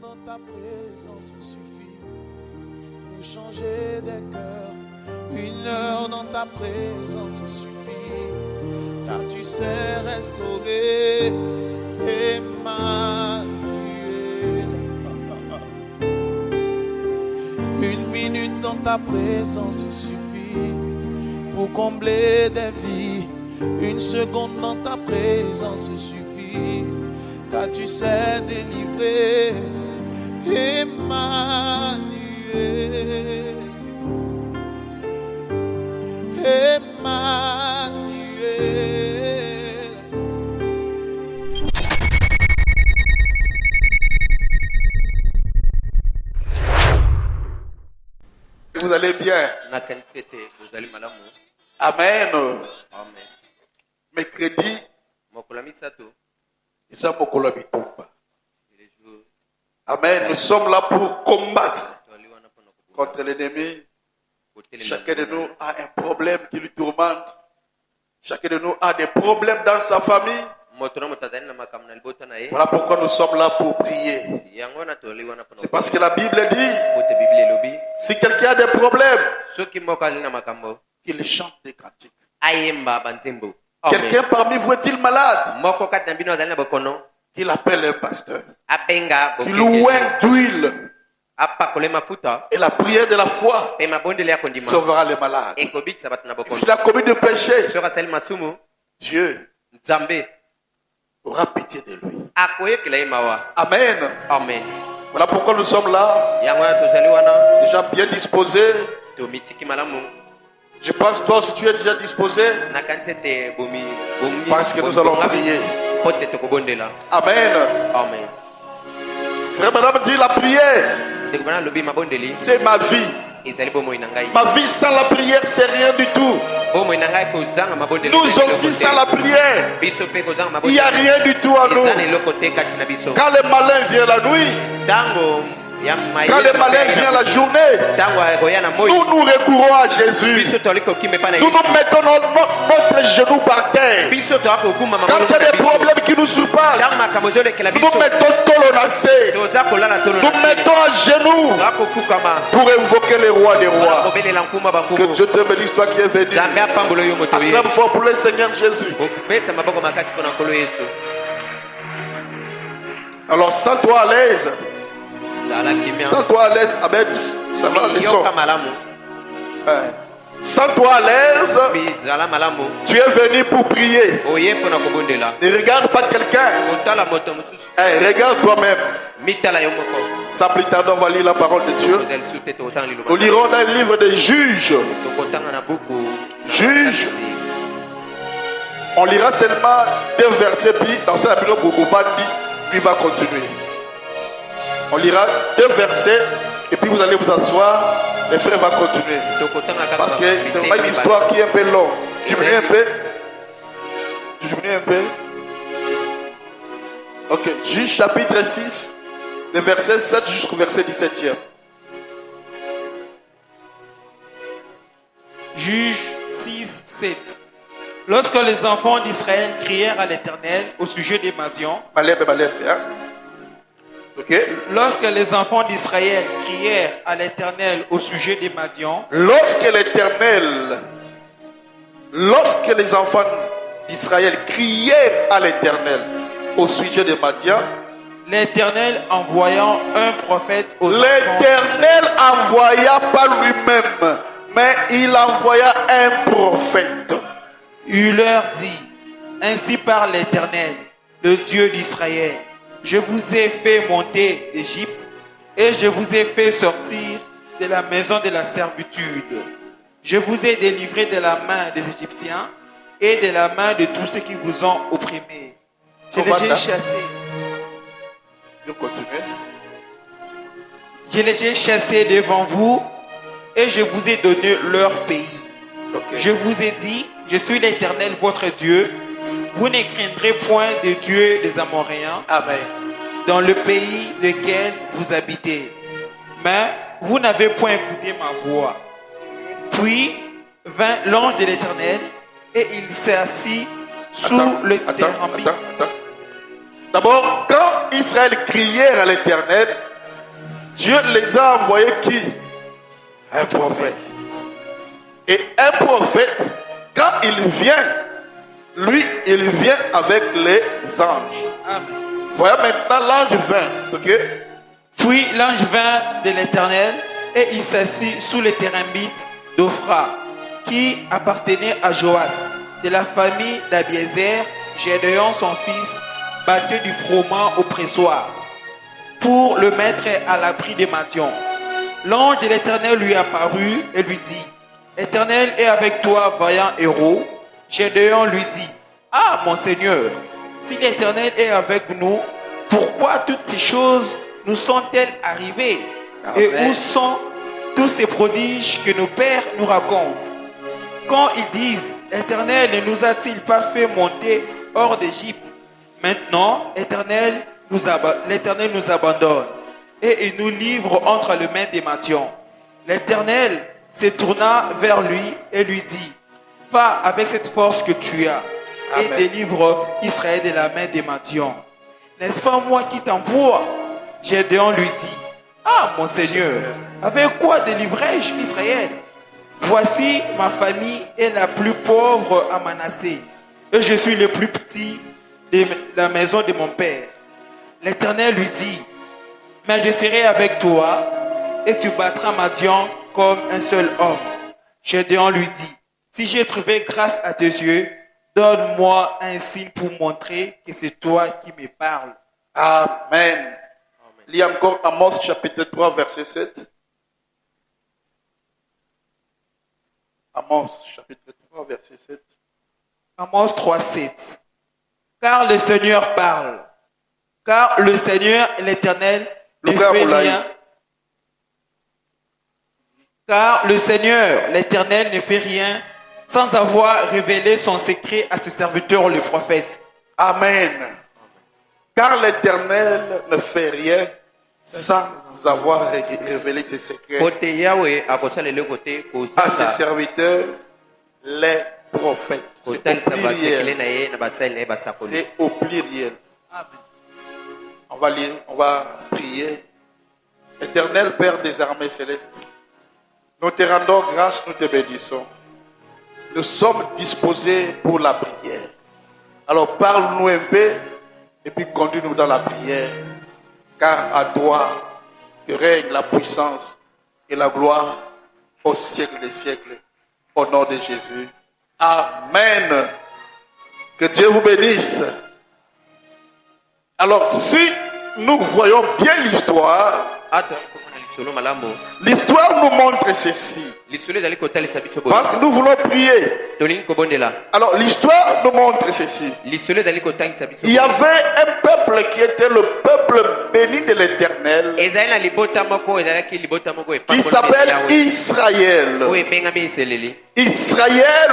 dans ta présence suffit pour changer des cœurs. Une heure dans ta présence suffit, car tu sais restaurer. Emmanuel. Une minute dans ta présence suffit pour combler des vies. Une seconde dans ta présence suffit, car tu sais délivrer. Emmanuel. Emmanuel. Vous allez bien? Amen. Mercredi, amen. Nous sommes là pour combattre contre l'ennemi. Chacun de nous a un problème qui lui tourmente. Chacun de nous a des problèmes dans sa famille. Voilà pourquoi nous sommes là pour prier. C'est parce que la Bible dit, si quelqu'un a des problèmes, qu'il chante des cantiques. Quelqu'un parmi vous est-il malade? Qu'il appelle un pasteur. Qu'il oint d'huile. Et la prière de la foi sauvera les malades. S'il a commis de péché, Dieu aura pitié de lui. Amen. Amen. Voilà pourquoi nous sommes là, déjà bien disposés. Je pense toi si tu es déjà disposé, parce que nous allons prier. Amen. Amen. Frère, madame dit la prière, c'est ma vie. Ma vie sans la prière, c'est rien du tout. Nous aussi sans la prière, il n'y a rien du tout à nous. Quand le malin vient la nuit, quand le malin vient la journée, nous recourons à Jésus. Nous mettons notre genou par terre. Quand il y a des problèmes qui nous surpassent, nous mettons Tolonacé. Nous mettons à genoux pour invoquer les rois des rois. Que Dieu te bénisse, toi qui es venu. Acclame fort pour le Seigneur Jésus. Alors, sens-toi à l'aise. Sens-toi à l'aise. Amen. Ça va, les sons. Sens-toi à l'aise. Tu es venu pour prier. Ne regarde pas quelqu'un. Regarde toi-même. Sans plus tarder, on va lire la parole de Dieu. Nous lirons dans le livre des Juges. Juges. On lira seulement 2 versets. Puis dans ça, lui va continuer. On lira 2 versets. Et puis vous allez vous asseoir. Le frère va continuer. Parce que c'est une histoire qui est un peu longue. Diminuez un peu. Diminuez un peu. Ok. Juge chapitre 6. De verset 7 jusqu'au verset 17e. Juge 6, 7. Lorsque les enfants d'Israël crièrent à l'Éternel au sujet des Madians, okay. Lorsque les enfants d'Israël crièrent à l'Éternel au sujet des Madians, lorsque les enfants d'Israël crièrent à l'Éternel au sujet des Madians, l'Éternel envoyant un prophète aux enfants l'Éternel envoya pas lui-même, mais il envoya un prophète. Il leur dit, ainsi parle l'Éternel, le Dieu d'Israël. Je vous ai fait monter d'Égypte et je vous ai fait sortir de la maison de la servitude. Je vous ai délivré de la main des Égyptiens et de la main de tous ceux qui vous ont opprimés. Je les ai chassés. Je les ai chassés devant vous et je vous ai donné leur pays. Okay. Je vous ai dit, je suis l'Éternel votre Dieu. Vous ne craindrez point de Dieu des Amoréens. Amen. Dans le pays lequel vous habitez. Mais vous n'avez point écouté ma voix. Puis vint l'ange de l'Éternel et il s'est assis sous le terrain. D'abord, quand Israël criait à l'Éternel, Dieu les a envoyés qui? Un prophète. Et un prophète, quand il vient, lui, il vient avec les anges. Amen. Voyons maintenant l'ange vint. Ok? Puis l'ange vint de l'Éternel et il s'assit sous les térébintes d'Ophra, qui appartenait à Joas, de la famille d'Abiézer. Gédéon, son fils, battait du froment au pressoir pour le mettre à l'abri des Madian. L'ange de l'Éternel lui apparut et lui dit: Éternel est avec toi, vaillant héros. Gédéon lui dit: Ah, mon Seigneur, si l'Éternel est avec nous, pourquoi toutes ces choses nous sont-elles arrivées? Amen. Et où sont tous ces prodiges que nos pères nous racontent? Quand ils disent: Éternel ne nous a-t-il pas fait monter hors d'Égypte? Maintenant, l'Éternel nous abandonne et il nous livre entre les mains des Madian. L'Éternel se tourna vers lui et lui dit: Va avec cette force que tu as. Amen. Et délivre Israël de la main des Madian. N'est-ce pas moi qui t'envoie? Gédéon lui dit: Ah, mon Seigneur, avec quoi délivrai-je Israël? Voici, ma famille est la plus pauvre à Manassé, et je suis le plus petit de la maison de mon père. L'Éternel lui dit: Mais je serai avec toi, et tu battras Madian comme un seul homme. Gédéon lui dit: Si j'ai trouvé grâce à tes yeux, donne-moi un signe pour montrer que c'est toi qui me parles. Amen. Lis encore Amos chapitre 3 verset 7. Amos chapitre 3 verset 7. Amos 3, 7. Car le Seigneur parle. Car le Seigneur, l'Éternel, ne fait rien. Car le Seigneur, l'Éternel, ne fait rien sans avoir révélé son secret à ses serviteurs, le prophète. Amen. Car l'Éternel ne fait rien sans avoir révélé ses secrets à ses serviteurs, les prophètes. C'est au pluriel. On va lire, on va prier. Éternel Père des armées célestes, nous te rendons grâce, nous te bénissons. Nous sommes disposés pour la prière. Alors parle-nous un peu et puis conduis-nous dans la prière. Car à toi que règne la puissance et la gloire au siècle des siècles. Au nom de Jésus. Amen. Que Dieu vous bénisse. Alors si nous voyons bien l'histoire, l'histoire nous montre ceci. Parce que nous voulons prier. Alors l'histoire nous montre ceci. Il y avait un peuple qui était le peuple béni de l'Éternel, qui s'appelle Israël. Israël,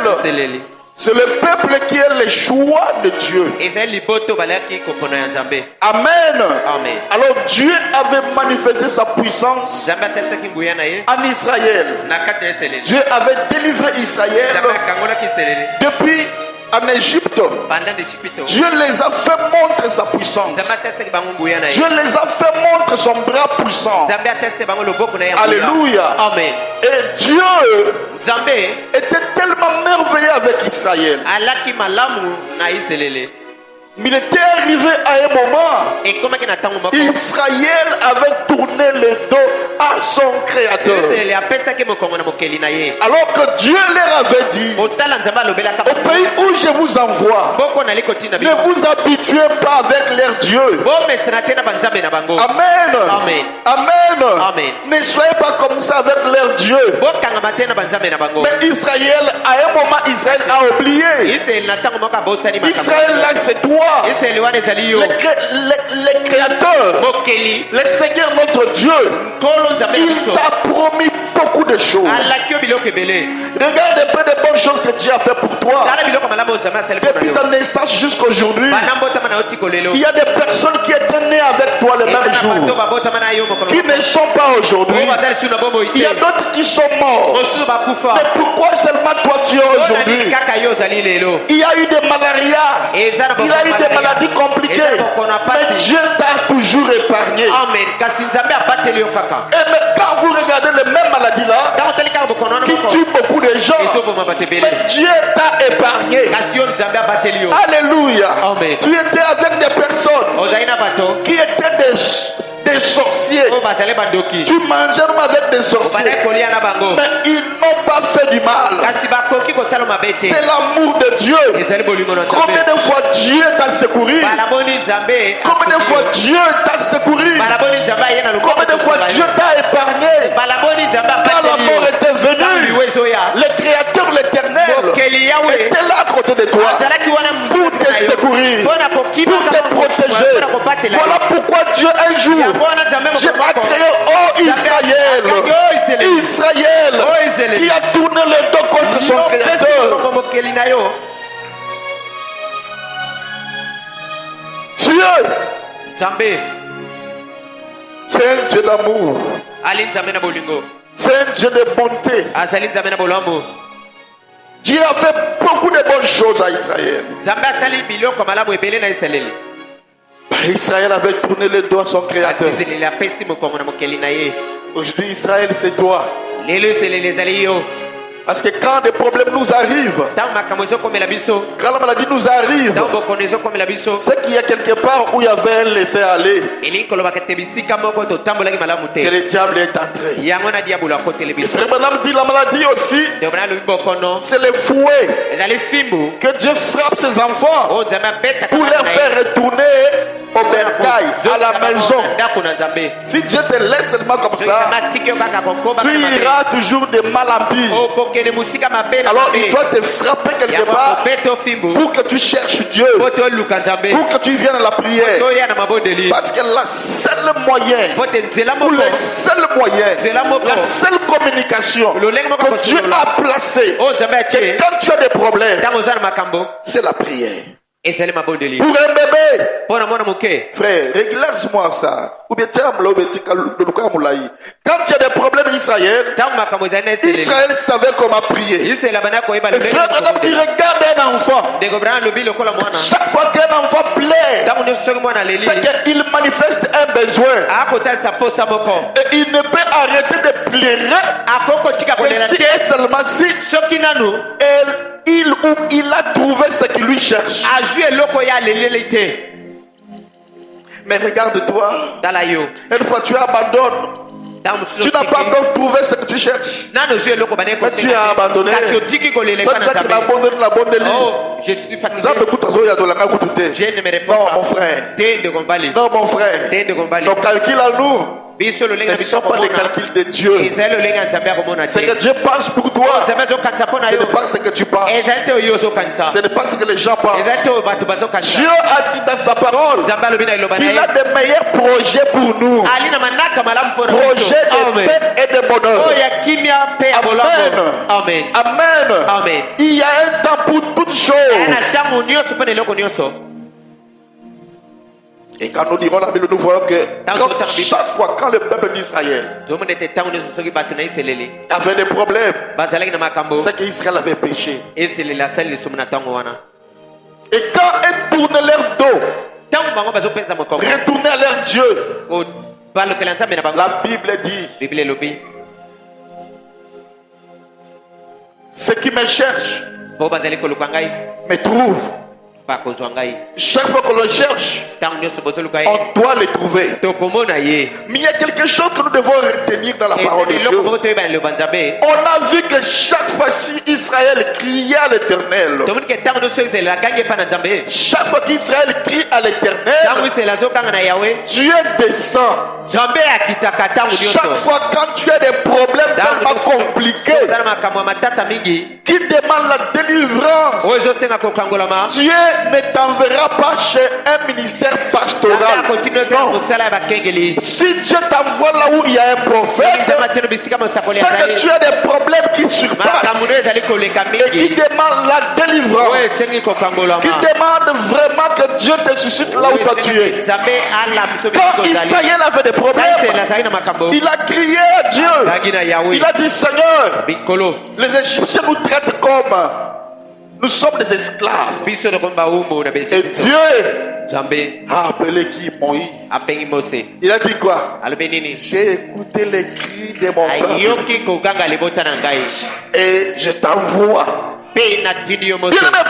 c'est le peuple qui est le choix de Dieu. Amen. Alors Dieu avait manifesté sa puissance en Israël. Dieu avait délivré Israël depuis en Égypte. Dieu les a fait montrer sa puissance. Dieu les a fait montrer son bras puissant. Alléluia. Amen. Et Dieu était tellement merveilleux avec Israël. Mais il était arrivé à un moment, Israël avait tourné le dos à son Créateur. Alors que Dieu leur avait dit: au pays où je vous envoie, ne vous habituez pas avec leur Dieu. Amen. Amen. Ne soyez pas comme ça avec leur Dieu. Mais Israël, à un moment, Israël a oublié. Israël, là, c'est toi. Le Créateur, le Seigneur notre Dieu, il t'a promis beaucoup de choses. Regarde un peu de bonnes choses que Dieu a fait pour toi. Depuis ta naissance jusqu'à aujourd'hui, il y a des personnes qui étaient nées avec toi le même jour, qui ne sont pas aujourd'hui. Il y a d'autres qui sont morts. Mais pourquoi seulement toi tu es aujourd'hui? Il y a eu des malarias, il y a eu des maladies compliquées, mais Dieu t'a toujours épargné. Et mais quand vous regardez les mêmes maladies là, qui tuent beaucoup de gens, mais Dieu t'a épargné. Alléluia. Tu étais avec des personnes qui étaient des sorciers. Tu mangeais avec des sorciers, mais ils n'ont pas fait du mal. C'est l'amour de Dieu. Combien de fois Dieu t'a secouru? Combien de fois Dieu t'a secouru? Combien de fois Dieu t'a épargné? Quand la mort était venue, le Créateur, l'Éternel, était là à côté de toi pour te secourir, pour te protéger. Voilà pourquoi Dieu un jour, Dieu a créé, oh Israël, Israël, qui a tourné le dos contre son Créateur. Dieu, c'est un Dieu d'amour, c'est un Dieu de bonté. Dieu a fait beaucoup de bonnes choses à Israël. Israël avait tourné le dos à son Créateur. Aujourd'hui, Israël, c'est toi. Parce que quand des problèmes nous arrivent, quand la maladie nous arrive, c'est qu'il y a quelque part où il y avait un laisser-aller. Que le diable est entré. Et frère Branham dit la maladie aussi, c'est le fouet que Dieu frappe ses enfants pour les faire retourner au bercail, à la maison. Si Dieu te laisse seulement comme ça, tu iras toujours de mal en pire. Alors il doit te frapper quelque part pour que tu cherches Dieu, pour que tu viennes à la prière. Parce que le seul moyen, la seule communication que Dieu a placée, c'est quand tu as des problèmes, c'est la prière. Pour un bébé, frère, réglage-moi ça. Ou bien quand il y a des problèmes Israël, Israël savait comment prier. Et frère, quand tu regardes un enfant, chaque fois qu'un enfant pleure, c'est qu'il manifeste un besoin. Et il ne peut arrêter de pleurer que si et seulement si il ou il a trouvé ce qu'il lui cherche. Mais regarde-toi, une fois tu abandonnes, tu n'as pas encore trouvé ce que tu cherches, mais tu as abandonné. C'est ça qu'il a abandonné la bonne ligne. Je suis fatigué. Non mon frère, non mon frère, ton calcul à nous ne sont pas les calculs de Dieu. Ce que Dieu pense pour toi, ce n'est pas ce que tu penses, ce n'est pas ce que les gens pensent. Dieu a dit dans sa parole qu'il a des meilleurs projets pour nous, projets de paix et de bonheur. Amen. Amen. Amen. Il y a un temps pour toutes choses. Et quand nous dirons la Bible, nous voyons que chaque fois quand le peuple d'Israël avait des problèmes, c'est qu'Israël avait péché. Et quand ils tournaient leur dos, retournaient à leur Dieu, la Bible dit: ceux qui me cherchent me trouvent. Chaque fois que l'on cherche, on doit les trouver. Mais il y a quelque chose que nous devons retenir dans la parole de Dieu. On a vu que chaque fois-ci Israël criait à l'Éternel. Chaque fois qu'Israël crie à l'Éternel, Dieu descend. Chaque fois quand tu as des problèmes tellement compliqués qui demandent la délivrance, Dieu ne t'enverra pas chez un ministère pastoral. Non. Si Dieu t'envoie là où il y a un prophète, c'est que tu as des problèmes qui surpassent et qui demandent la délivrance, qui demandent vraiment que Dieu te suscite là où toi tu es. Quand Israël avait des problèmes, il a crié à Dieu. Il a dit, Seigneur, les Égyptiens nous traitent comme nous sommes des esclaves. Et Dieu a appelé qui? Moïse. Il a dit quoi? J'ai écouté les cris de mon peuple et je t'envoie. Bien, mais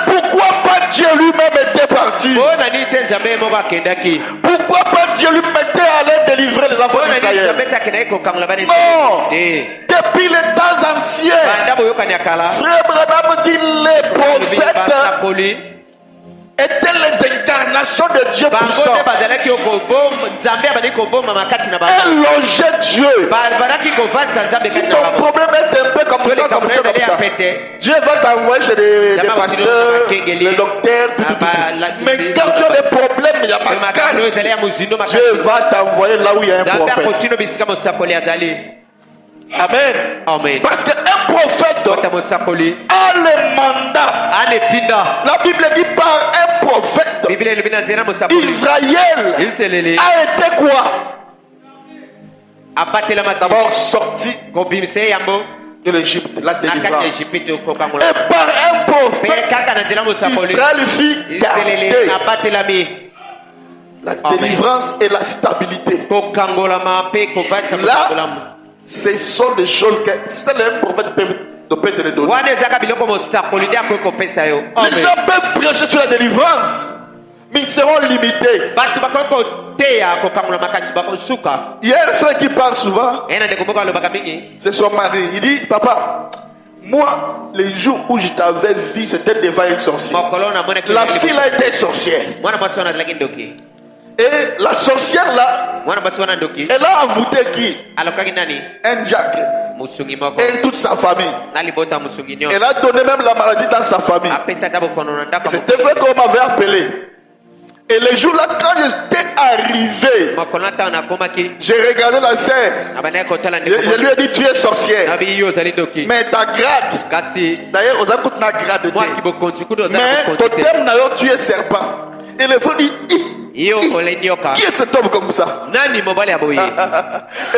pourquoi pas Dieu lui-même était parti? Pourquoi pas Dieu lui-même était allé délivrer les enfants d'Israël? Non. Depuis les temps anciens, Frère Branham dit les prophètes étaient les incarnations de Dieu puissant. Elle longeait Dieu. Si ton problème est un peu comme ça, Dieu va t'envoyer chez des pasteurs, des docteurs, tout. Mais quand tu as des problèmes, il y a ma casse. Dieu va t'envoyer là où il y a un prophète. Amen. Amen. Parce qu'un prophète a le mandat. La Bible dit par un prophète, Israël a été quoi? D'abord sorti de l'Égypte, la délivrance. Et par un prophète, Israël fut gardé. La délivrance et la stabilité. Là, ce sont des choses que seul un prophète peut te les donner. Les gens peuvent prêcher sur la délivrance, mais ils seront limités. Il y a un frère qui parle souvent. C'est son mari. Il dit, papa, moi, les jours où je t'avais vu, c'était devant une sorcière. La fille a été sorcière. Et la sorcière là, elle a envoûté qui? Un Jack et toute sa famille. Elle a donné même la maladie dans sa famille. C'était vrai qu'on m'avait appelé. Et les jours là, quand j'étais arrivé, j'ai regardé la sœur. Je lui ai dit, tu es sorcière. Mais ta grade, d'ailleurs, on a coûté ma grade. Mais ton thème, tu es serpent. Et le frère dit, qui est cet homme comme ça? Et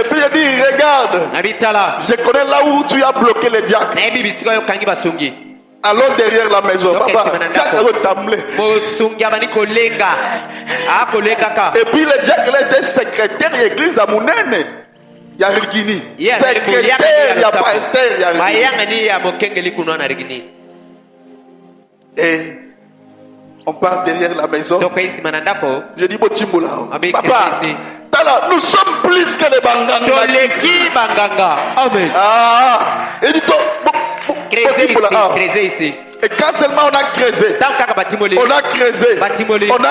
puis il dit, regarde, je connais là où tu as bloqué les diacres. Allons derrière la maison. Papa, et puis le diacre était secrétaire de l'église à Mounene. Il y a Rigini. Secrétaire, il y a pasteur, il y a Rigini. Et on part derrière la maison. Je dis, papa, nous sommes plus que les Banganga. Amen. Et dit, et quand seulement on a creusé, on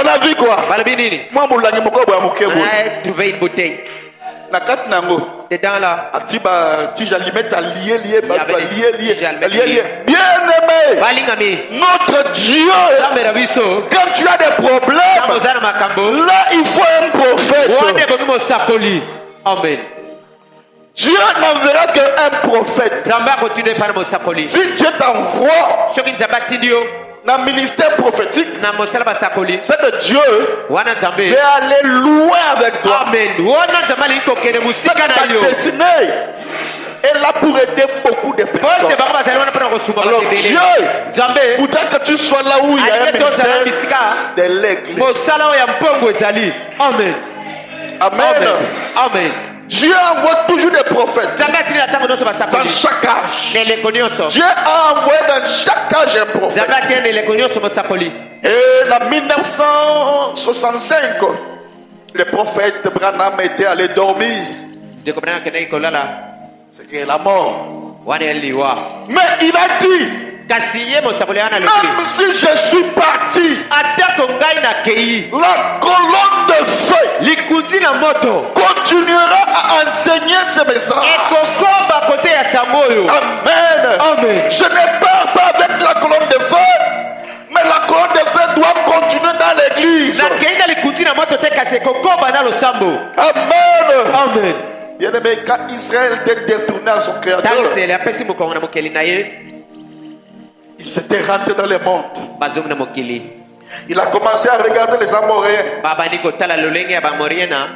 a vu quoi? Moi, trouvé une bouteille. Dedans là, bien aimé, notre Dieu, quand tu as des problèmes, là il faut un prophète. Amen. Dieu n'enverra qu'un prophèt. Si Dieu t'envoie dans le ministère prophétique, c'est que Dieu va aller loin avec toi. C'est que ta destinée est là pour aider beaucoup de personnes. Alors Dieu voudrait que tu sois là où il y a un ministère de l'église. Amen. Amen. Amen. Dieu envoie toujours des prophètes dans chaque âge. Dieu a envoyé dans chaque âge un prophète. Et en 1965, le prophète Branham était allé dormir. C'est qu'il est la mort. Mais il a dit, même si je suis parti, la colonne de feu continuera à enseigner ce message. Amen. Je ne pars pas avec la colonne de feu, mais mais la colonne de feu doit continuer dans l'église. Amen. Amen. Bien-aimé, quand Israël était détourné à son créateur, il s'était rentré dans le monde. Il a commencé à regarder les Amoréens,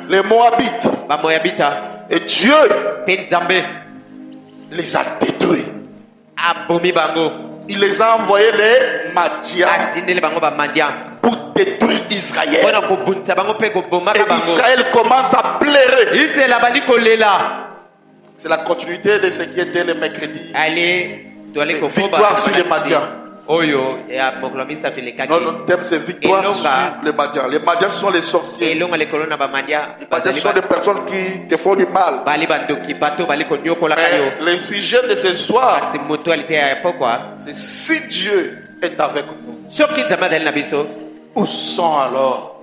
les Moabites. Et Dieu les a détruits. Il les a envoyés les Madians pour détruire Israël. Et Israël commence à pleurer. C'est la continuité de ce qui était le mercredi. Victoire sur les Madians. Notre thème c'est victoire sur les Madians. Les Madians sont les sorciers. Les Madians sont des personnes qui te font du mal. Mais le sujet de ce soir, c'est si Dieu est avec nous, où sont alors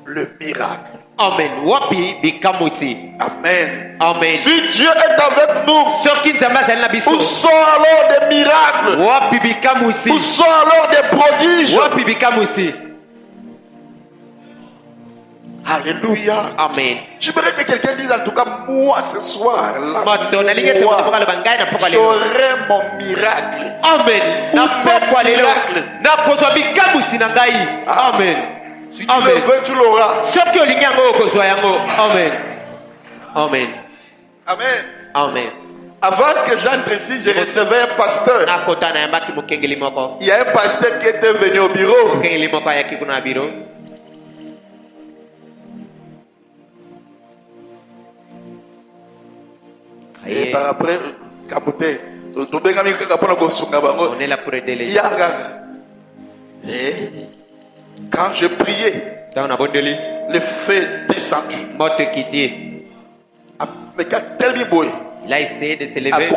le miracle? Amen. Wapi bikamusi. Amen. Amen. Si Dieu est avec nous, où sont alors des miracles? Wapi bikamusi. Où sont alors des prodiges? Wapi bikamusi. Alléluia. Amen. J'aimerais que quelqu'un dise en tout cas, moi ce soir, là, j'aurai mon miracle. Amen. Amen. Si tu le veux, tu l'auras. Amen. Amen. Amen. Amen. Avant que j'entre ici, je recevais un pasteur. Il y a un pasteur qui était venu au bureau. Et par après, on est là pour aider les gens. Quand je priais, le feu est descendu. Il a essayé de se lever.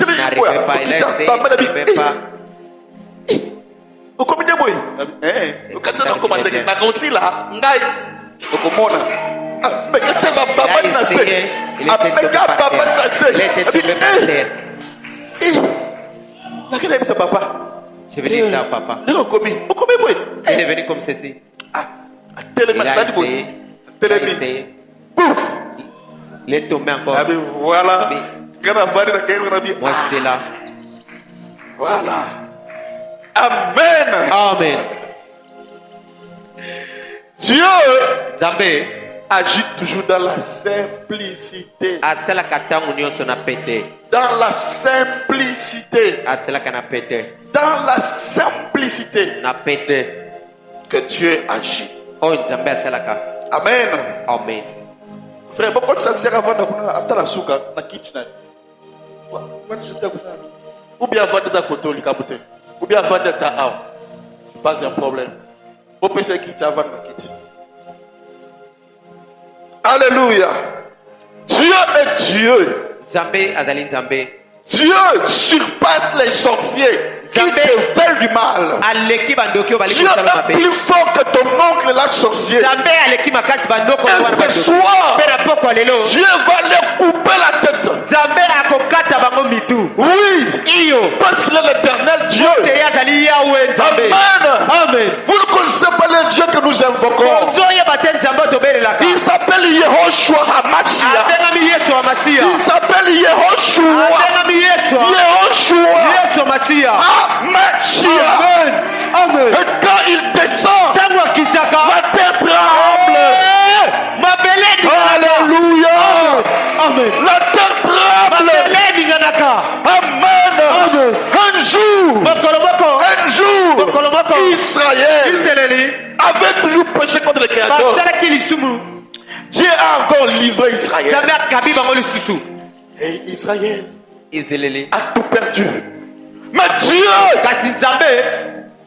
Il n'arrivait pas. Il a essayé. Il n'arrivait pas. Il était tombé par terre. Je vais dire ça au papa. Il est venu comme ceci. Il a essayé. Pouf! Il est tombé encore. Voilà. Moi j'étais là. Voilà. Amen. Amen. Dieu Zambé agit toujours dans la simplicité. Dans la simplicité. Dans la simplicité que Dieu agit. Amen. Amen. Frère, pourquoi ça sert avant d'attendre la souka na kitchen? Ou bien avant de ta côté, ou bien avant de ta out. Pas un problème. Vous pouvez quitter avant de quitter. Alléluia. Dieu est Dieu. Zambé azali Zambé. Dieu surpasse les sorciers qui te veulent du mal. Dieu est plus fort que ton oncle l'âge sorcier. Et ce soir, Dieu va leur couper la tête. Oui, parce qu'il est l'éternel Dieu. Amen. Vous ne connaissez pas le Dieu que nous invoquons. Il s'appelle Yehoshua Hamashiach. Il s'appelle Yehoshua. Amen. Amen. Et quand il descend, la terre tremble. Alléluia. Amen. La terre tremble. Amen. Un jour, Israël avait toujours péché contre le Créateur. Dieu a encore livré Israël. Et Israël a tout perdu. Mais Dieu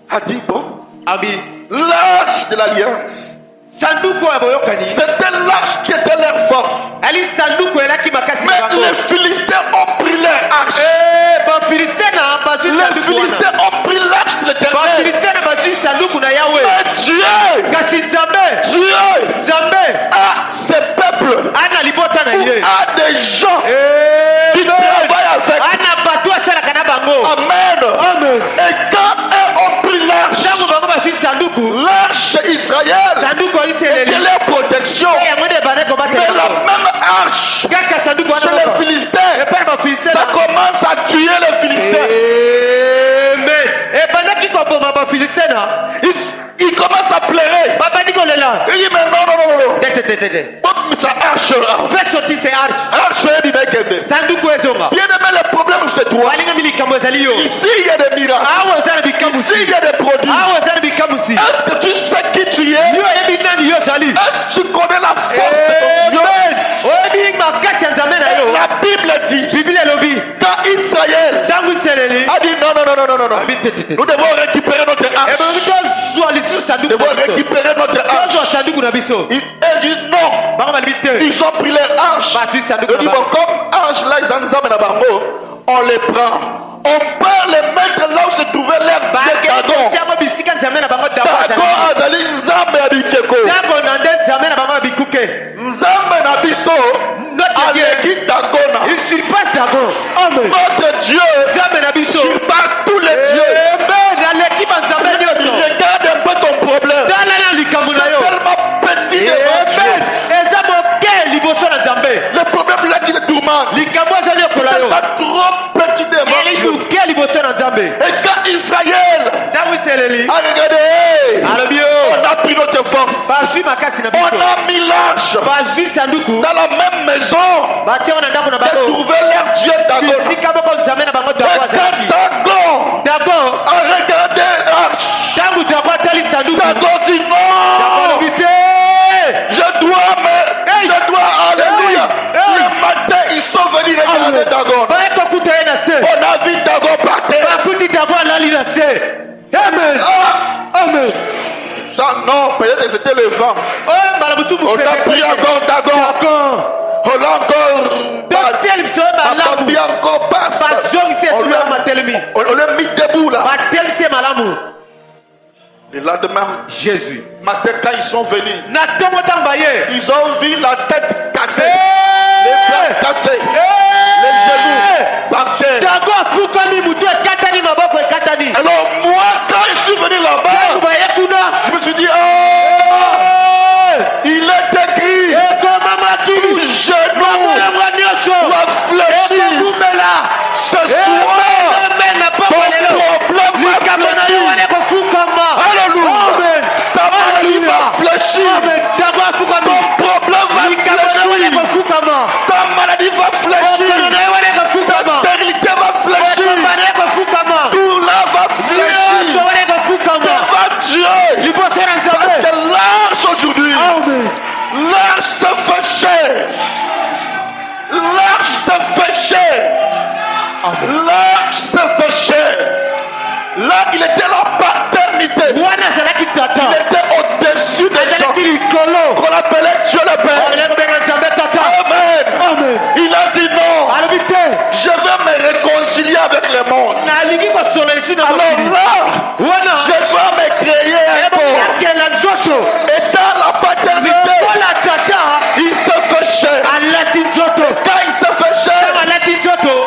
a dit bon, l'arche de l'alliance. C'était l'arche qui était leur force. Mais les Philistins ont pris leur arche. Les Philistins ont pris l'arche de l'Éternel. Mais Dieu a ses peuples, ou a des gens qui travaillent avec. Amen. Et quand eux ont d'Israël était leur protection. Mais la même arche chez les Philistins, ça commence à tuer les Philistins. Il commence à pleurer. Il dit mais non. Ça arche là. Arche est bien aimé, le problème c'est toi. Ici il y a des miracles. Ici il y a des produits. Est-ce que tu sais qui tu es? Est-ce que tu connais la force de ton Dieu? La Bible dit quand Israël a dit non. Nous devons récupérer notre arche. Nous devons récupérer notre arche. Elle dit non. Ils ont pris leur arche. Ils disent bon, comme arche là, on les prend. On peut les mettre là où se trouvait leur Dagon. Dagon azali nzambe ya bikeko. Nzambe na biso aleki Dagona. Il surpasse Dagon. Amen. Notre Dieu surpasse tous les dieux. Regarde un peu ton problème. C'est tellement petit devant Dieu. Le problème là qui te tourmente, c'est tellement trop petit devant Dieu. Et quand Israël a regardé, on a pris notre force. On a mis l'arche dans la même maison. De trouver leur Dieu Dagon. Et quand Dagon a regardé l'arche, Dagon dit non. Je dois, alléluia. Le matin, ils sont venus regarder Dagon. On a vu Dagon par terre. Amen. Amen. Ça, non, peut-être que c'était le vent. On a pris encore Dagon. On l'a encore. On l'a mis debout là. Le lendemain, Jésus. Matin, quand ils sont venus, ils ont vu la tête cassée, les bras cassés, les genoux par terre. Alors moi, quand je suis venu là-bas, je me suis dit, il est écrit, tout genou doit fléchir. Ce soir, ton problème va fléchir. Alléluia. Ta maladie va fléchir. Ton problème va fléchir. Ta maladie va fléchir. Ta stérilité va fléchir. Tout là va fléchir. Devant Dieu. Parce que l'arche aujourd'hui, l'arche se fait cher. L'arche se fait cher. L'arche se fait cher. Là, il était la paternité. Il était au-dessus des gens. Qu'on appelait Dieu le Père. Amen. Il a dit non. Je vais me réconcilier avec le monde. Alors là, je dois me créer un corps. Et dans la paternité, il se fait cher. Quand il se fait cher,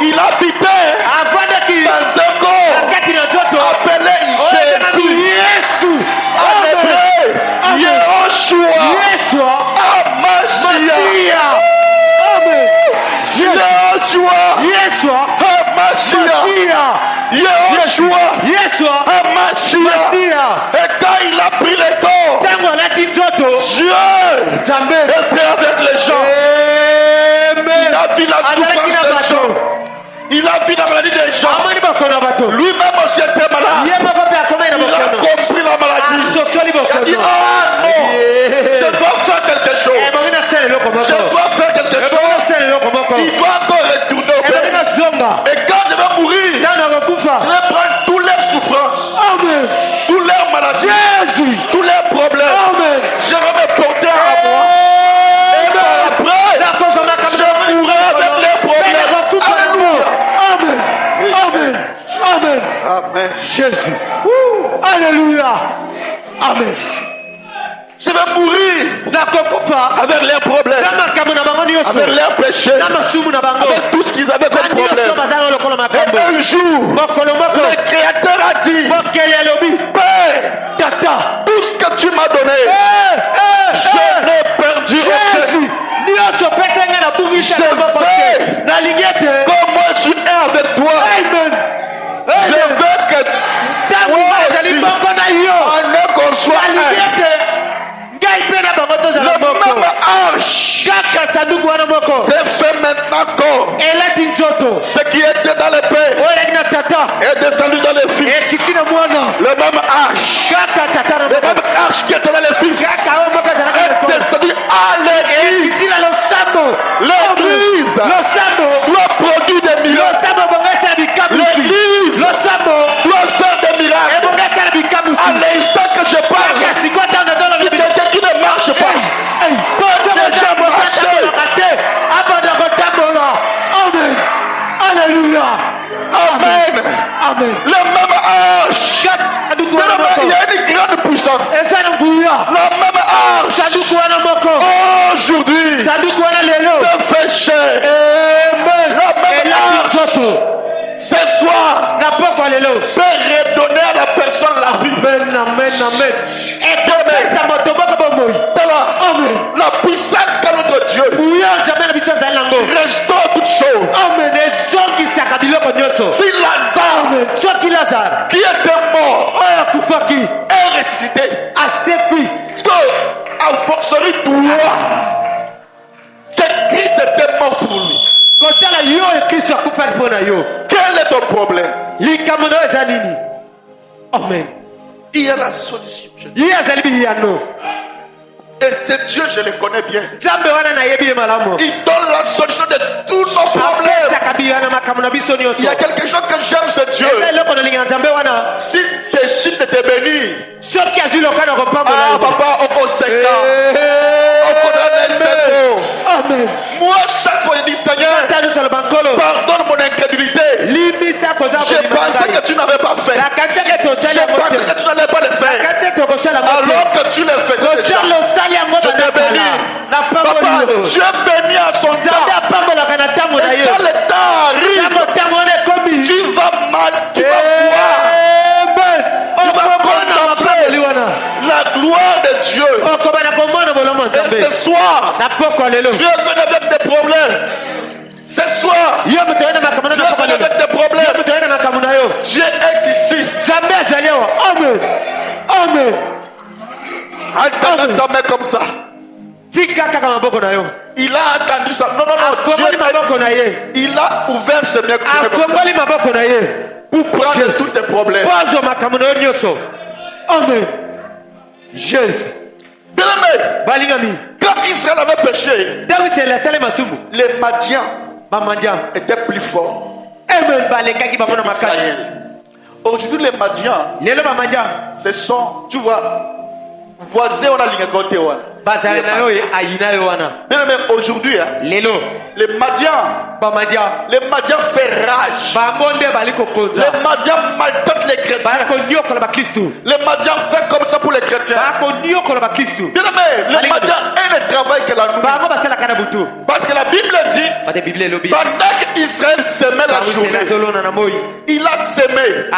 il habitait dans un corps appelé Jésus. En hébreu, Yehoshua. Yehoshua Hamashiach. Et quand il a pris le corps, Dieu était avec les gens. Il a vu la souffrance des gens. Il a vu la maladie des gens. Lui-même aussi était malade. Il a compris la maladie. Il a dit, ah non, je dois faire quelque chose. Je dois faire quelque chose. Il doit encore retourner au Père. Et quand je vais mourir, je vais prendre toutes leurs souffrances, toutes leurs maladies, tous leurs problèmes. Je vais me porter à moi. Et après, je mourrai avec les problèmes. Amen. Jésus. Alléluia. Amen. Je vais mourir avec leurs problèmes, avec leurs péchés, avec tout ce qu'ils avaient comme problème. Et un jour, le Créateur a dit, Père, tout ce que tu m'as donné, je n'ai perdu aucun. Je veux comme moi tu es avec toi. Je veux que toi aussi, on est qu'on soit un. Le même arche c'est fait maintenant corps. Ce qui était dans le Père est descendu dans le Fils. Le même arche, qui était dans le Fils est descendu à l'Église. L'Église doit produire des miracles. L'Église doit faire des miracles. À l'instant que je parle, si quelqu'un qui ne marche pas, peut déjà marcher. Alléluia. Amen. Amen. Le même arche. Il y a une grande puissance. La même arche aujourd'hui se fait chair. La même arche ce soir peut redonner à la personne la vie. Amen. La puissance qu'a notre Dieu restaure toutes choses. Si Lazare qui était mort est ressuscité, parce que à forcerie toi que Christ était mort pour lui. Quel est ton problème? Amen. Il y a la solution. Et ce Dieu, je le connais bien. Il donne la solution de tous nos problèmes. Il y a quelque chose que j'aime ce Dieu. S'il décide de te bénir, papa, on conseille. Amen. Moi, chaque fois, je dis Seigneur, pardonne mon incrédulité. Je pensais que tu n'avais pas fait. Je pensais que tu n'allais pas le faire. Alors que tu le fais déjà. Je te bénis. Papa, Dieu bénit à son temps. Et quand le temps arrive, tu vas mal, tu vas voir. Tu vas contempler la gloire de Dieu. Et ce soir, Dieu venu avec des problèmes. Ce soir, Dieu venu avec des problèmes. Dieu est ici. Amen. Entendez sa main comme ça. Il a entendu ça. Non. Il a ouvert ses mains comme ça pour prendre tous tes problèmes. Amen. Jésus. Bien-aimé, quand Israël avait péché, les Madians étaient plus forts. Aujourd'hui, les Madians, ce sont, tu vois, voisins, on a l'ingénieur. Bien même aujourd'hui, les Madians fait rage. Les Madians maltraitent les chrétiens. Les Madians fait comme ça pour les chrétiens. Bien aimé, les Madians ne travaillent que la nuit. Parce que la Bible dit, pendant qu'Israël semait la journée, il a semé.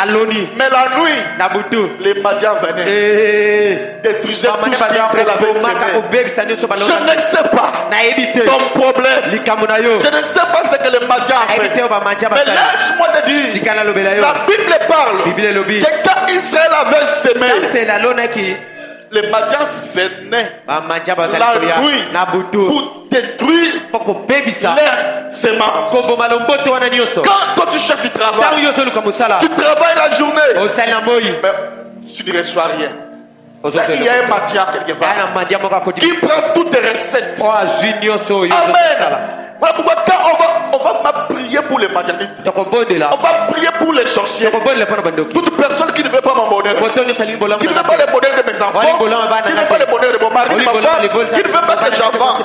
Mais la nuit, les Madians venaient détruire tout ce qu'Israël avait semé. Je ne sais pas ton problème. Je ne sais pas ce que les Madians ont fait. Mais laisse-moi te dire, la Bible parle que quand Israël avait semé, les Madians venaient la nuit pour détruire leurs semences. Quand toi tu cherches du travail, tu travailles la journée, mais tu ne reçois rien. Il y a un Madian quelque part qui prend toutes tes recettes. Amen. Voilà pourquoi quand on va prier pour les Madianites, on va prier pour les sorciers, toute personne qui ne veut pas mon bonheur, qui ne veut pas le bonheur de mes enfants, qui ne veut pas le bonheur de mon mari, de ma femme, qui ne veut pas que j'avance.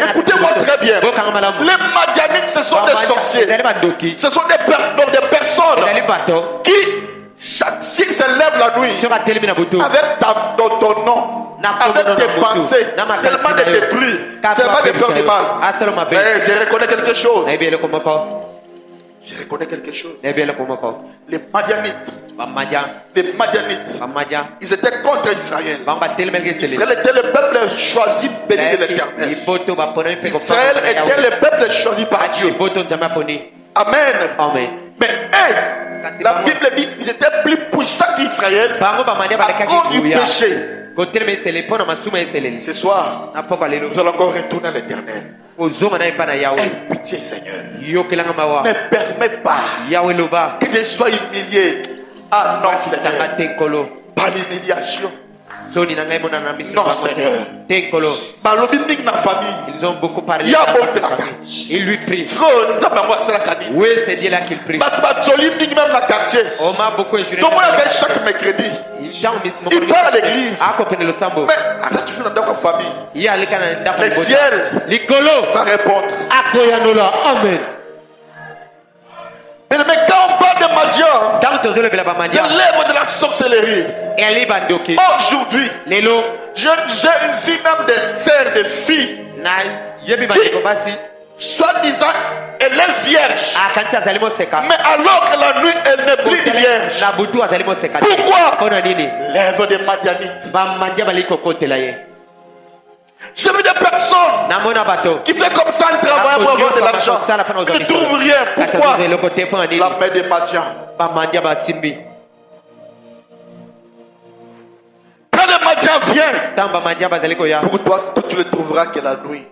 Écoutez-moi très bien. Les Madianites, ce sont des sorciers. Ce sont des personnes qui, s'ils se lèvent la nuit avec ton nom, avec tes pensées, seulement de détruire, seulement de faire du mal. Mais je reconnais quelque chose. Je reconnais quelque chose. Les Madianites. Ils étaient contre Israël. Israël était le peuple choisi béni de l'Éternel. Israël était le peuple choisi par Dieu. Amen. Mais la Bible dit qu'ils étaient plus puissants qu'Israël à cause du péché. Ce soir, nous allons encore retourner à l'Éternel. Aie pitié, Seigneur. Ne permets pas que je sois humilié. Ah non, Seigneur. Par l'humiliation. Non, Seigneur. Ils ont beaucoup parlé de la famille. Il lui prie. Oui, c'est Dieu là qu'il prie. On m'a beaucoup injurié. Chaque mercredi, il part à l'église. Mais attends, toujours dans ta famille. Le ciel va répondre. Amen. Mais quand on parle de Madian, c'est l'œuvre de la sorcellerie. Aujourd'hui, j'ai une vie même de sœurs, de filles, qui, soi-disant, elle est vierge. Mais alors que la nuit, elle n'est plus vierge. Pourquoi? L'œuvre de Madianites. J'ai vu des personnes qui font comme ça un travail pour avoir de l'argent. Ils ne trouvent rien. Pourquoi? La main de Madian. Quand le Madian vient, pour toi, tu ne trouveras que la nuit.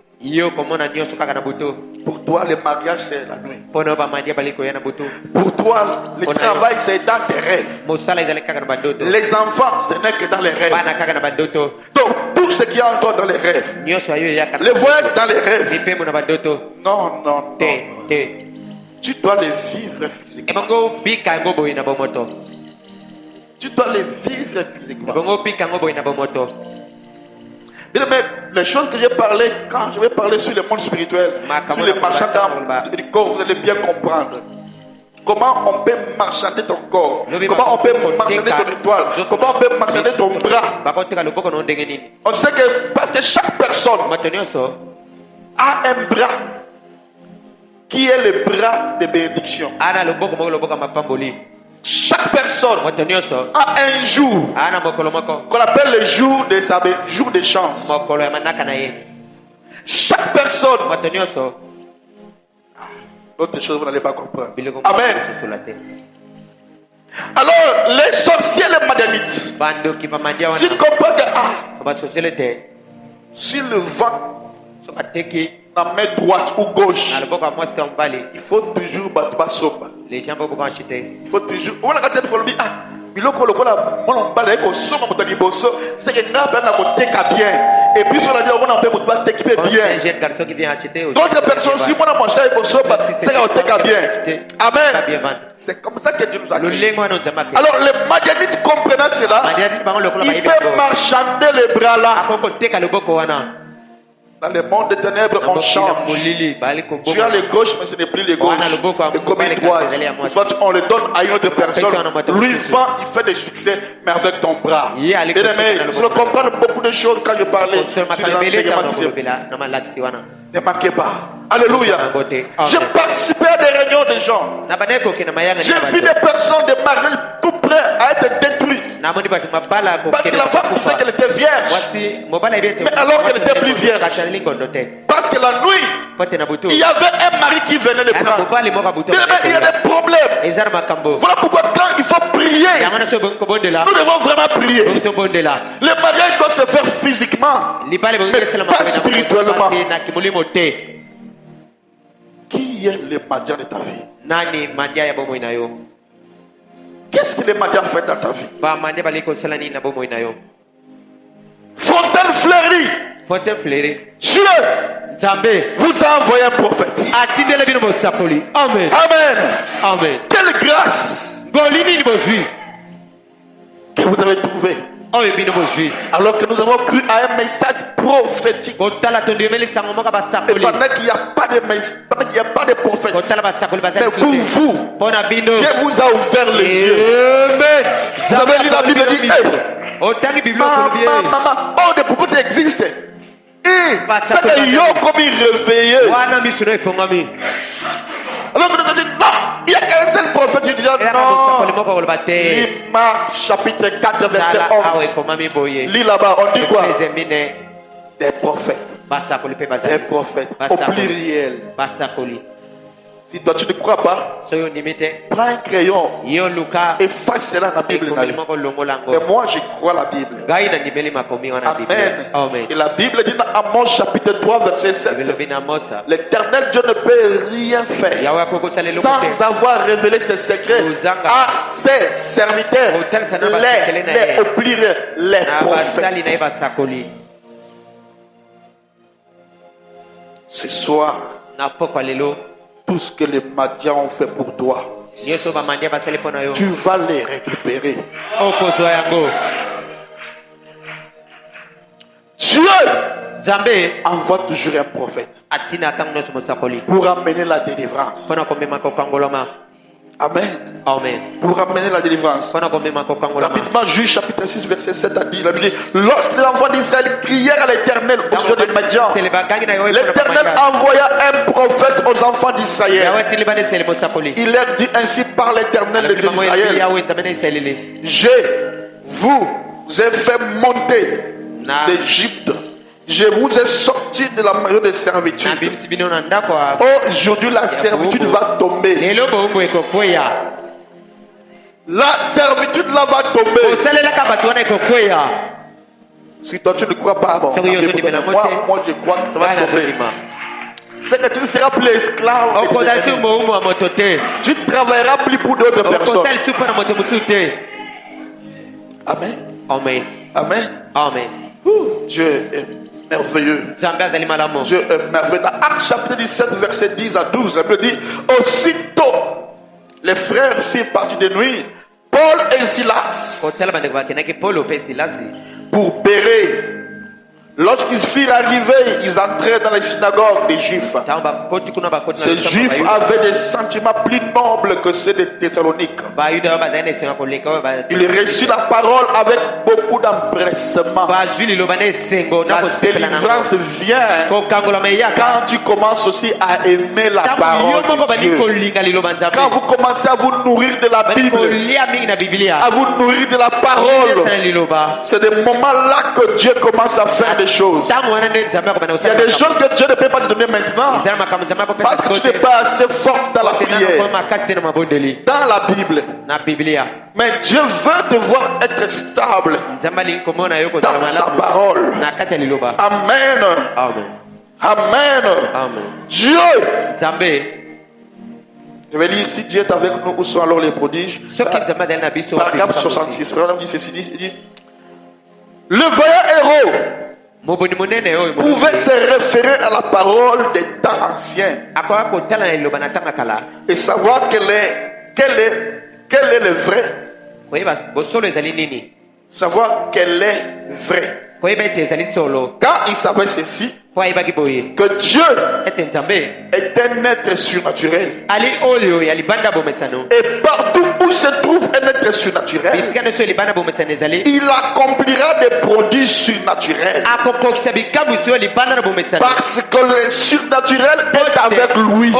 Pour toi, le mariage, c'est la nuit. Pour toi, le travail, c'est dans tes rêves. Les enfants, ce n'est que dans les rêves. Donc, tout ce qui est encore dans les rêves, les voyages dans les rêves. Non. Tu dois les vivre physiquement. Tu dois les vivre physiquement. Bien, mais les choses que j'ai parlé, quand je vais parler sur le monde spirituel, sur les marchands du corps, vous allez bien comprendre. Comment on peut marchander ton corps? Comment on peut marchander ton étoile? Comment on peut marchander ton bras? On sait que parce que chaque personne a un bras qui est le bras de bénédiction. Chaque personne a un jour qu'on appelle le jour de chance. Chaque personne. Autre chose, vous n'allez pas comprendre. Amen. Alors, les sorciers, les Madianites, s'ils comprennent que si le vent la main droite ou gauche, il faut toujours battre. Les gens vont beaucoup acheter. Il faut toujours. C'est que bien. Et puis sur la dit on peut t'équiper bien. D'autres personnes, si moi c'est que bien. Amen. C'est comme ça que Dieu nous a créé. Alors les Madianites comprenant cela, ils peuvent marchander les bras là. Dans le monde des ténèbres, on change. Tu as les gauches, mais ce n'est plus les gauches. Et comme il doit, on le donne à une autre personne. Lui vend, il fait des succès, mais avec ton bras. Bien aimé, je comprends beaucoup de choses quand je parlais sur l'enseignement qui ne manquez pas. Alléluia. J'ai participé à des réunions de gens. J'ai vu des personnes, des maris tout prêts à être détruites. Parce que la femme pensait qu'elle était vierge. Mais alors qu'elle n'était plus vierge. Parce que la nuit, il y avait un mari qui venait le prendre. Il y a des problèmes. Voilà pourquoi quand il faut prier, nous devons vraiment prier. Le mariage doit se faire physiquement, mais pas spirituellement. Qui est le Madian de ta vie? Qu'est-ce que le Madian fait dans ta vie? Fontaine fleurie. Dieu vous a envoyé un prophète. Amen. Quelle grâce que vous avez trouvé. Alors que nous avons cru à un message prophétique. Et pendant qu'il n'y a pas de message, pendant qu'il n'y a pas de prophète, mais pour vous, Dieu vous a ouvert les yeux. Vous avez lu la Bible dit, maman, des prophètes existent. C'est que yo comme il réveillé. Alors que nous avons dit non, Il n'y a qu'un seul prophète qui dit non. Lis Marc chapitre 4 verset 11. Lis là-bas, on dit quoi? Des prophètes. Des prophètes. Au pluriel. Si toi tu ne crois pas, prends un crayon, efface cela dans la Bible. Mais moi je crois la Bible. Amen. Et la Bible dit dans Amos chapitre 3 verset 7, l'Éternel Dieu ne peut rien faire sans avoir révélé ses secrets à ses serviteurs, les au pluriel, les prophètes. Ce soir, tout ce que les Madians ont fait pour toi, tu vas les récupérer. Dieu envoie toujours un prophète pour amener la délivrance. Amen. Amen. Pour amener la délivrance. Rapidement, Juge chapitre 6 verset 7 a dit, lorsque les enfants d'Israël crièrent à l'Éternel au sujet des Madians, l'Éternel envoya un prophète aux enfants d'Israël. Il leur dit ainsi par l'Éternel d'Israël, je vous ai fait monter d'Égypte. Je vous ai sorti de la maison de servitude. Aujourd'hui, la servitude va tomber. La servitude là va tomber. Si toi tu ne crois pas, bon, moi je crois que ça va tomber. C'est que tu ne seras plus esclave. Tu ne travailleras plus pour d'autres personnes. Amen. Amen. Amen. Amen. Dieu est merveilleux. Dieu est merveilleux. Dans Actes chapitre 17 verset 10 à 12, la Bible dit, aussitôt les frères firent partie de nuit, Paul et Silas, pour Bérée. Lorsqu'ils furent arrivés, ils entrèrent dans les synagogues des Juifs. Ces Juifs avaient des sentiments plus nobles que ceux de Thessalonique. Ils reçurent la parole avec beaucoup d'empressement. La délivrance vient quand tu commences aussi à aimer la parole de Dieu. Quand vous commencez à vous nourrir de la Bible, à vous nourrir de la parole, c'est des moments là que Dieu commence à faire des choses. Il y a des choses que Dieu ne peut pas te donner maintenant parce que tu n'es pas assez fort dans la prière, dans la Bible. Mais Dieu veut te voir être stable dans sa parole. Amen. Amen. Dieu. Je vais lire, si Dieu est avec nous, où sont alors les prodiges? Paragraphe 66. Frère, dit ceci, il dit, le vaillant héros pouvait se référer à la parole des temps anciens et savoir quel est le vrai. Savoir quel est vrai. Quand il savait ceci, que Dieu est un être surnaturel, et partout où se trouve un être surnaturel, il accomplira des prodiges surnaturels, parce que le surnaturel est avec lui.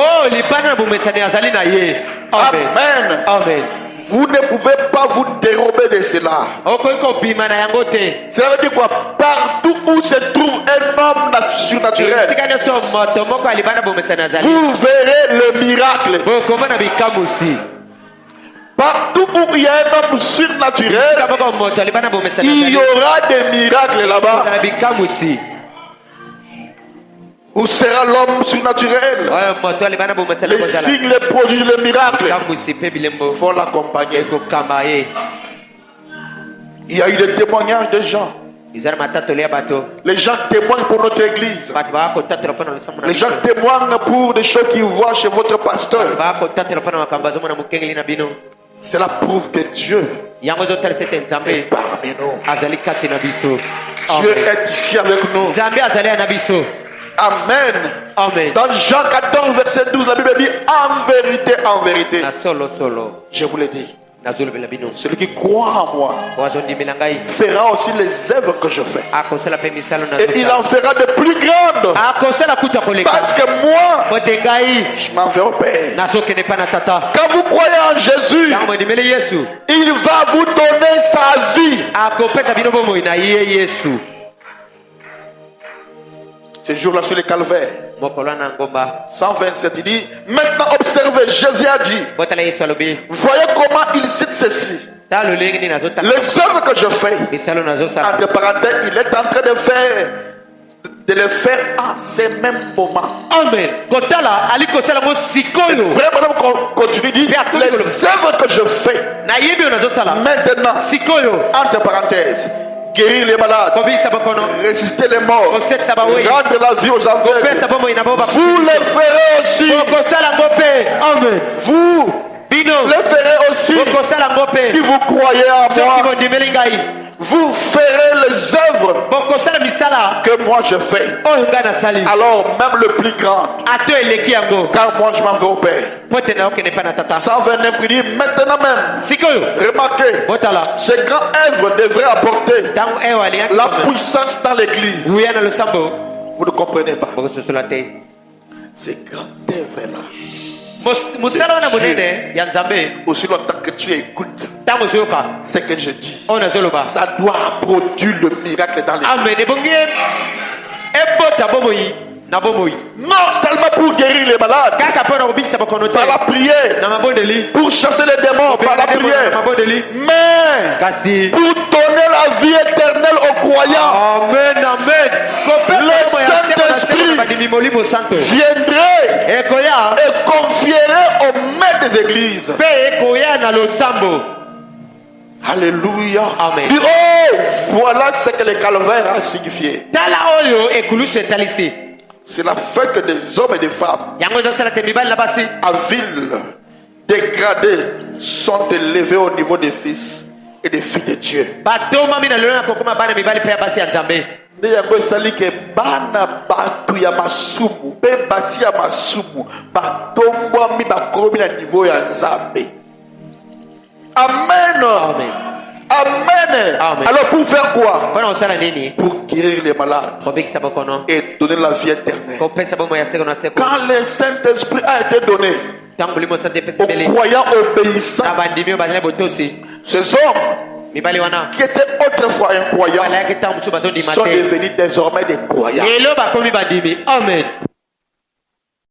Amen. Amen. Vous ne pouvez pas vous dérober de cela. Cela veut dire quoi? Partout où se trouve un homme surnaturel, vous verrez le miracle. Partout où il y a un homme surnaturel, il y aura des miracles là-bas. Où sera l'homme surnaturel? Les signes, les prodiges, les miracles vont l'accompagner. Il y a eu des témoignages de gens. Les gens témoignent pour notre église. Les gens témoignent pour des choses qu'ils voient chez votre pasteur. Cela prouve que Dieu est parmi nous. Dieu est ici avec nous. Amen. Amen. Dans Jean 14 verset 12, la Bible dit, en vérité, je vous l'ai dit, Celui qui croit en moi fera aussi les œuvres que je fais. Et il en fera de plus grandes. Parce que moi, je m'en vais au Père. Quand vous croyez en Jésus, il va vous donner sa vie. Ce jour-là sur le calvaire, 127, il dit, maintenant observez, Jésus a dit, voyez comment il cite ceci. Les œuvres que je fais, entre parenthèses, il est en train de les faire à ces mêmes moments. Amen. Vraiment, on continue, dit, les œuvres que je fais, maintenant, entre parenthèses, guérir les malades, ressusciter les morts, rendre la vie aux enfants. Vous les ferez aussi. Amen. Vous les ferez aussi. Si vous croyez en moi, vous ferez les œuvres que moi je fais. Alors même le plus grand, car moi je m'en vais au Père. 129, il dit maintenant même, remarquez, ces grandes œuvres devraient apporter la puissance dans l'église. Vous ne comprenez pas. Ces grandes œuvres-là, aussi longtemps que tu écoutes ce que je dis, ça doit produire le miracle dans l'église. Non seulement pour guérir les malades par la prière, pour chasser les démons par la prière, mais pour donner la vie éternelle aux croyants. Amen, amen. Le Saint-Esprit viendrait et confierait aux maîtres des églises. Alléluia. Amen. Dit, oh, voilà ce que le calvaire a signifié. C'est la fin que des hommes et des femmes à ville dégradés sont élevés au niveau des fils et des filles de Dieu. Ne yango esali ke bana batu ya masumu pe basi ya masumu batombwami bakomi na niveau ya Nzambe. Amen. Amen. Amen. Amen. Alors pour faire quoi? Pour guérir les malades et donner la vie éternelle. Quand le Saint-Esprit a été donné aux croyants obéissants, ces hommes qui étaient autrefois incroyants sont devenus désormais des croyants. Amen.